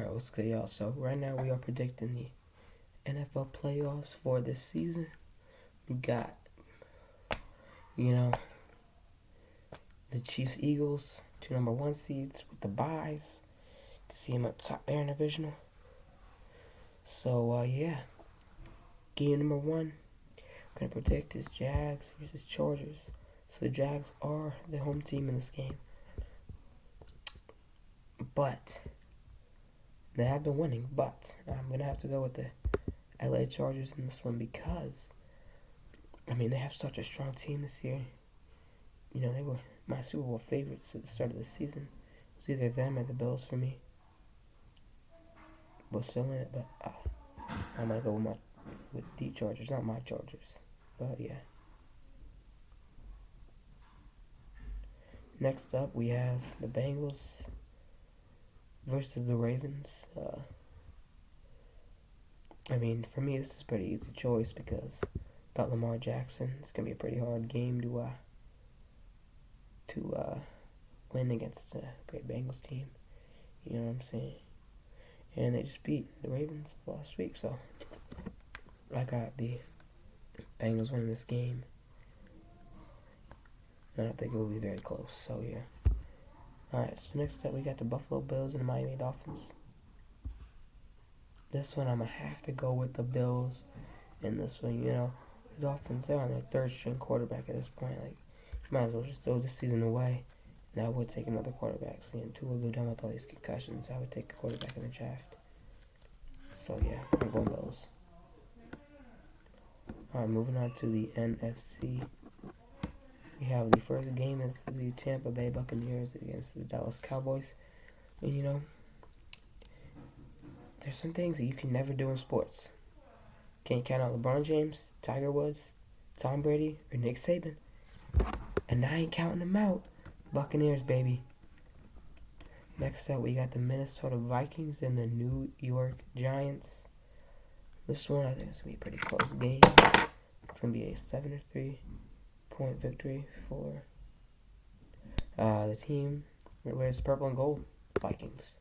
Alright, what's good, y'all? So, right now we are predicting the NFL playoffs for this season. We got, the Chiefs Eagles, two number one seeds with the byes. See them up top there in the divisional. So, game number one, I'm going to predict is Jags versus Chargers. So, the Jags are the home team in this game. But they have been winning, but I'm going to have to go with the LA Chargers in this one because, they have such a strong team this year. They were my Super Bowl favorites at the start of the season. It was either them or the Bills for me. But still in it, but I might go with the Chargers, not my Chargers. But yeah. Next up, we have the Bengals versus the Ravens. For me, this is a pretty easy choice because without Lamar Jackson, it's gonna be a pretty hard game to win against a great Bengals team. You know what I'm saying? And they just beat the Ravens last week, so I got the Bengals winning this game. I don't think it will be very close, so yeah. Alright, so next up we got the Buffalo Bills and the Miami Dolphins. This one I'm going to have to go with the Bills in this one, The Dolphins, they're on their third string quarterback at this point. You might as well just throw this season away. And I would take another quarterback. Seeing Tua go down with all these concussions, I would take a quarterback in the draft. So yeah, I'm going Bills. Alright, moving on to the NFC. We have the first game is the Tampa Bay Buccaneers against the Dallas Cowboys. And there's some things that you can never do in sports. Can't count out LeBron James, Tiger Woods, Tom Brady, or Nick Saban. And I ain't counting them out. Buccaneers, baby. Next up, we got the Minnesota Vikings and the New York Giants. This one, I think it's going to be a pretty close game. It's going to be a 7-3-point victory for the team that wears purple and gold, Vikings.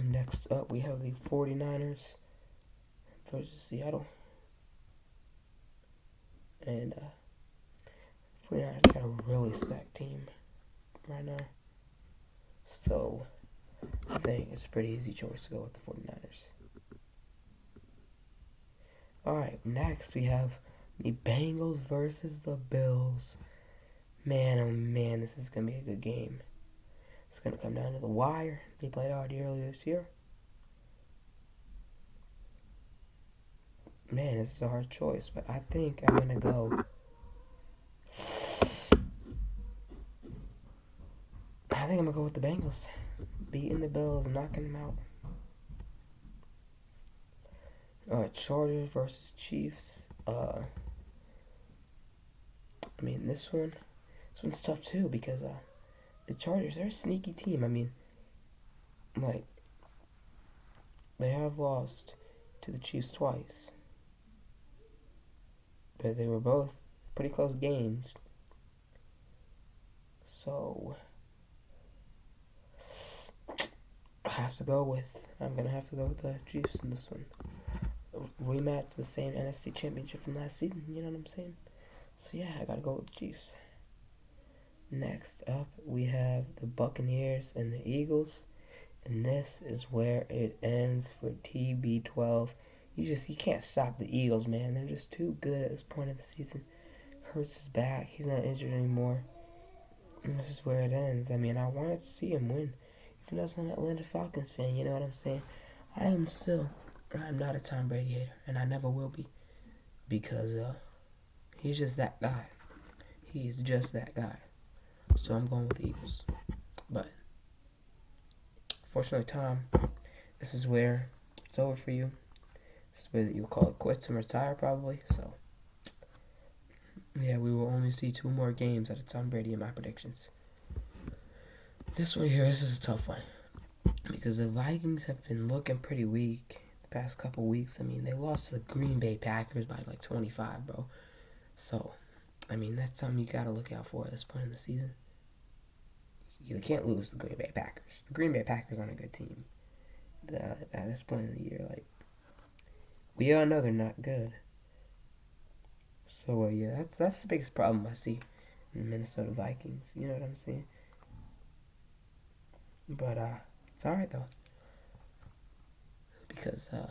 Next up, we have the 49ers versus Seattle. And 49ers got a really stacked team right now. So, I think it's a pretty easy choice to go with the 49ers. Alright, next we have the Bengals versus the Bills. Man, oh man, this is going to be a good game. It's going to come down to the wire. They played already earlier this year. Man, this is a hard choice, but I think I'm going to go. I think I'm going to go with the Bengals. Beating the Bills and knocking them out. Alright, Chargers versus Chiefs. This one's tough too because the Chargers, they're a sneaky team. They have lost to the Chiefs twice. But they were both pretty close games. So, I'm going to have to go with the Chiefs in this one. Rematch the same NFC Championship from last season, you know what I'm saying? So yeah, I got to go with the Chiefs. Next up, we have the Buccaneers and the Eagles. And this is where it ends for TB12. You can't stop the Eagles, man. They're just too good at this point of the season. Hurts is back. He's not injured anymore. And this is where it ends. I wanted to see him win. Even as an Atlanta Falcons fan, you know what I'm saying? I'm not a Tom Brady hater. And I never will be. Because he's just that guy. He's just that guy. So I'm going with the Eagles. But fortunately, Tom, this is where it's over for you. This is where you'll call it quits and retire probably. So yeah, we will only see 2 more games out of Tom Brady in my predictions. This one here, this is a tough one. Because the Vikings have been looking pretty weak the past couple weeks. They lost to the Green Bay Packers by 25, bro. So, that's something you gotta look out for at this point in the season. You can't lose the Green Bay Packers. The Green Bay Packers aren't a good team. at this point in the year. Like, we all know they're not good. So yeah, that's the biggest problem I see in the Minnesota Vikings. You know what I'm saying? But it's alright though, because the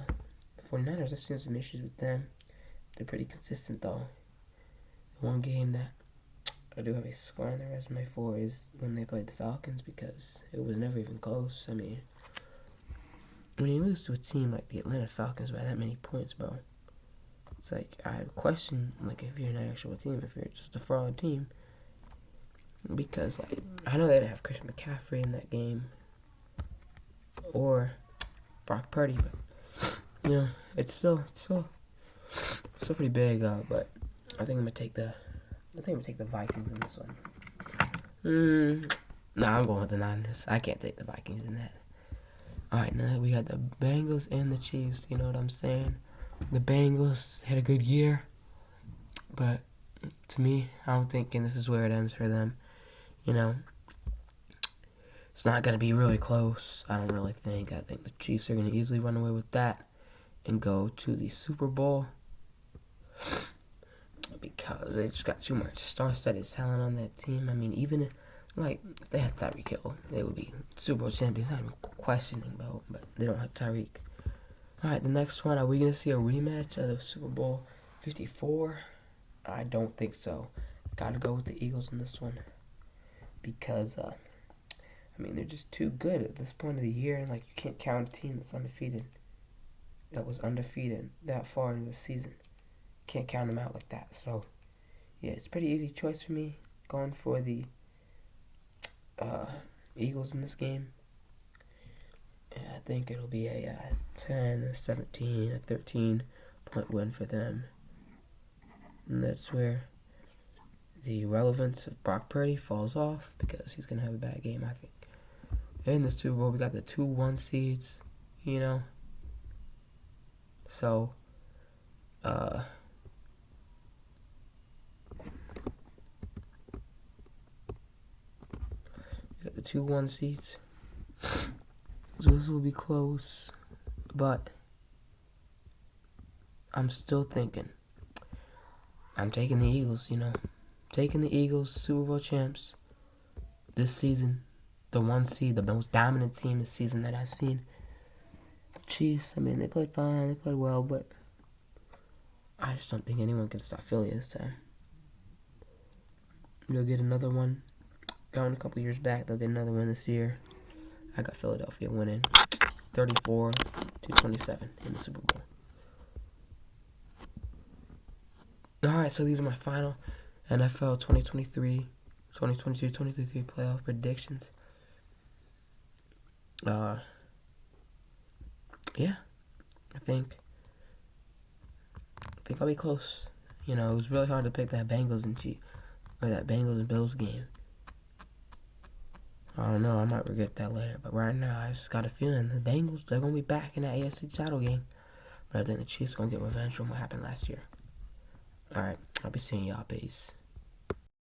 49ers, I've seen some issues with them. They're pretty consistent though. The one game that I do have a score on their resume for is when they played the Falcons, because it was never even close. I mean, when you lose to a team like the Atlanta Falcons by that many points, bro, it's like, I question, like, if you're an actual team, if you're just a fraud team. Because, like, I know they didn't have Christian McCaffrey in that game, or Brock Purdy, but, you know, it's still pretty big, but I think I'm gonna take the Vikings in this one. Nah, I'm going with the Niners. I can't take the Vikings in that. Alright, now we got the Bengals and the Chiefs, you know what I'm saying? The Bengals had a good year, but to me, I'm thinking this is where it ends for them. You know, it's not going to be really close, I don't really think. I think the Chiefs are going to easily run away with that and go to the Super Bowl, because they just got too much star-studded talent on that team. I mean, even if they had Tyreek Hill, they would be Super Bowl champions, not even questioning about, but they don't have Tyreek. Alright, the next one, are we going to see a rematch of the Super Bowl 54? I don't think so. Gotta go with the Eagles in this one, because, I mean, they're just too good at this point of the year, and, like, you can't count a team that was undefeated that far into the season. Can't count them out like that, so, yeah, it's a pretty easy choice for me, going for the Eagles in this game. I think it'll be a 10, a 17, a 13-point win for them. And that's where the relevance of Brock Purdy falls off, because he's going to have a bad game, I think. In the Super Bowl, we got the 2-1 seeds, you know. So, we got the 2-1 seeds. So this will be close, but I'm still thinking. I'm taking the Eagles, you know. Taking the Eagles, Super Bowl champs, this season. The 1 seed, the most dominant team this season that I've seen. Chiefs, I mean, they played fine, they played well, but I just don't think anyone can stop Philly this time. They'll get another one. Gone a couple years back, they'll get another one this year. I got Philadelphia winning 34-27 in the Super Bowl. Alright, so these are my final NFL 2023, 2022-2023 playoff predictions. Yeah, I think I'll be close. You know, it was really hard to pick that Bengals and Bills game. I don't know, I might regret that later, but right now I just got a feeling the Bengals, they're gonna be back in that AFC title game. But I think the Chiefs are gonna get revenge from what happened last year. Alright, I'll be seeing y'all. Peace.